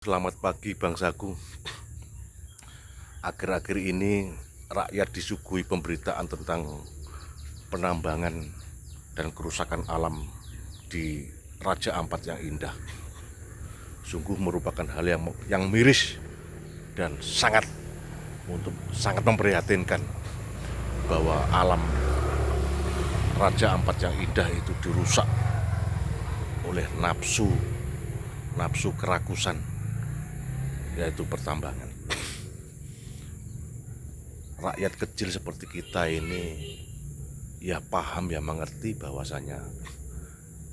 Selamat pagi bangsaku. Akhir-akhir ini rakyat disuguhi pemberitaan tentang penambangan dan kerusakan alam di Raja Ampat yang indah. Sungguh merupakan hal yang miris dan sangat memprihatinkan bahwa alam Raja Ampat yang indah itu dirusak oleh nafsu kerakusan, yaitu pertambangan. Rakyat kecil seperti kita ini ya paham, ya mengerti bahwasanya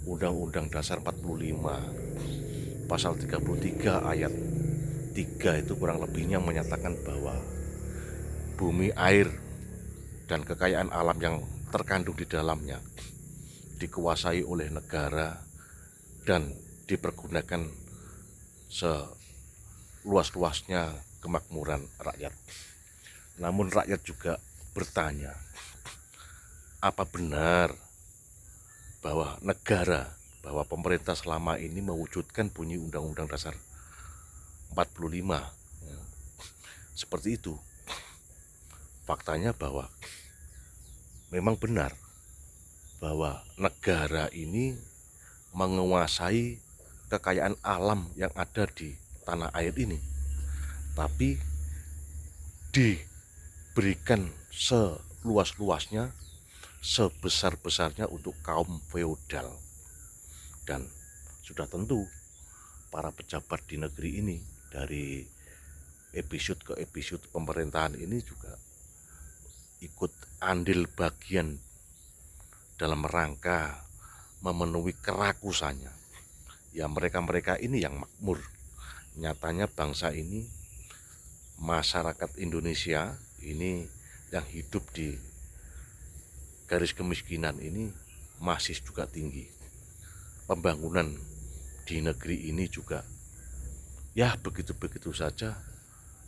Undang-Undang Dasar 45 pasal 33 ayat 3 itu kurang lebihnya menyatakan bahwa bumi, air, dan kekayaan alam yang terkandung di dalamnya dikuasai oleh negara dan dipergunakan seluas-luasnya kemakmuran rakyat. Namun rakyat juga bertanya, apa benar bahwa pemerintah selama ini mewujudkan bunyi Undang-Undang Dasar 45 seperti itu? Faktanya bahwa memang benar bahwa negara ini menguasai kekayaan alam yang ada di tanah air ini, tapi diberikan seluas-luasnya, sebesar-besarnya untuk kaum feodal. Dan sudah tentu para pejabat di negeri ini dari episode ke episode pemerintahan ini juga ikut andil bagian dalam rangka memenuhi kerakusannya. Ya mereka-mereka ini yang makmur. Nyatanya bangsa ini, masyarakat Indonesia ini yang hidup di garis kemiskinan ini masih juga tinggi. Pembangunan di negeri ini juga ya begitu-begitu saja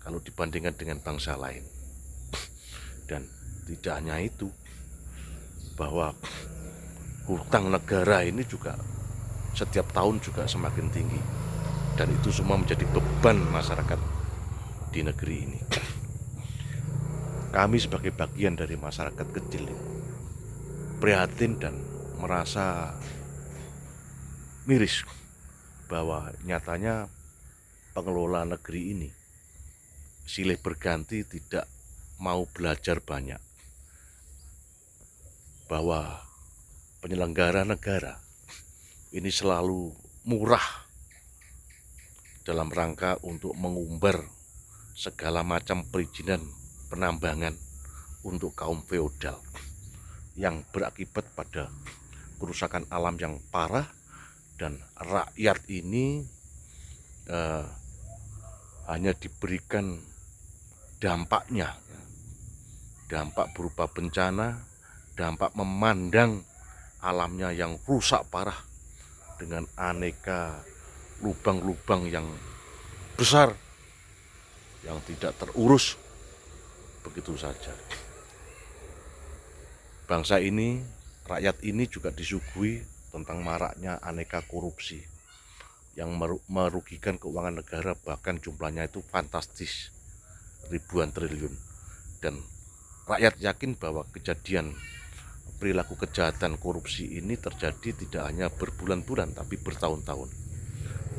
kalau dibandingkan dengan bangsa lain. Dan tidak hanya itu, bahwa hutang negara ini juga setiap tahun juga semakin tinggi, dan itu semua menjadi beban masyarakat di negeri ini. Kami sebagai bagian dari masyarakat kecil ini prihatin dan merasa miris bahwa nyatanya pengelola negeri ini silih berganti tidak mau belajar banyak, bahwa penyelenggara negara ini selalu murah dalam rangka untuk mengumbar segala macam perizinan penambangan untuk kaum feodal, yang berakibat pada kerusakan alam yang parah. Dan rakyat ini hanya diberikan dampaknya, dampak berupa bencana, dampak memandang alamnya yang rusak parah dengan aneka lubang-lubang yang besar yang tidak terurus begitu saja. Bangsa ini, rakyat ini juga disuguhi tentang maraknya aneka korupsi yang merugikan keuangan negara, bahkan jumlahnya itu fantastis, ribuan triliun. Dan rakyat yakin bahwa kejadian perilaku kejahatan korupsi ini terjadi tidak hanya berbulan-bulan tapi bertahun-tahun.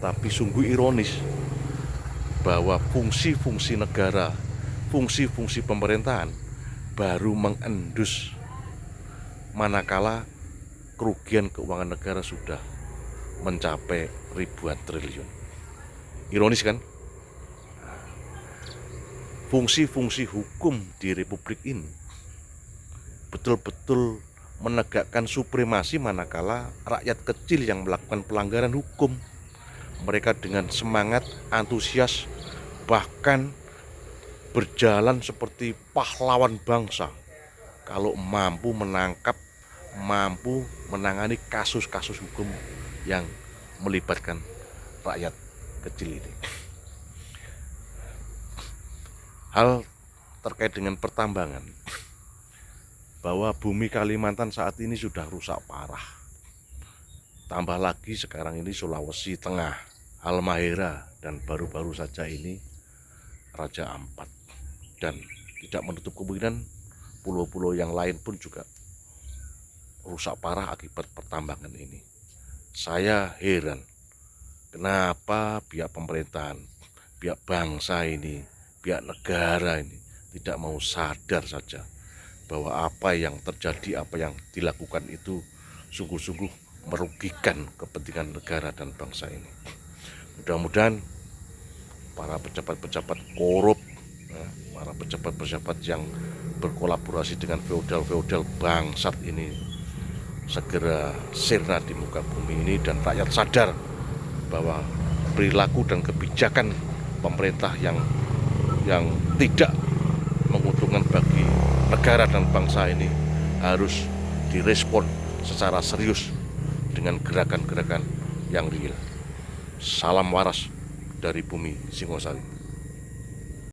Tapi sungguh ironis bahwa fungsi-fungsi negara, fungsi-fungsi pemerintahan baru mengendus manakala kerugian keuangan negara sudah mencapai ribuan triliun. Ironis kan? Fungsi-fungsi hukum di republik ini betul-betul menegakkan supremasi, manakala rakyat kecil yang melakukan pelanggaran hukum, mereka dengan semangat, antusias, bahkan berjalan seperti pahlawan bangsa kalau mampu menangkap, mampu menangani kasus-kasus hukum yang melibatkan rakyat kecil ini. Hal terkait dengan pertambangan, bahwa bumi Kalimantan saat ini sudah rusak parah. Tambah lagi sekarang ini Sulawesi Tengah Halmahera, dan baru-baru saja ini Raja Ampat. Dan tidak menutup kemungkinan pulau-pulau yang lain pun juga rusak parah akibat pertambangan ini. Saya heran, kenapa pihak pemerintahan, pihak bangsa ini, pihak negara ini tidak mau sadar saja bahwa apa yang terjadi, apa yang dilakukan itu sungguh-sungguh merugikan kepentingan negara dan bangsa ini. Mudah-mudahan para pejabat-pejabat korup, para pejabat-pejabat yang berkolaborasi dengan feodal-feodal bangsat ini segera sirna di muka bumi ini, dan rakyat sadar bahwa perilaku dan kebijakan pemerintah yang tidak menguntungkan bagi negara dan bangsa ini harus direspon secara serius dengan gerakan-gerakan yang real. Salam waras dari bumi Singosari.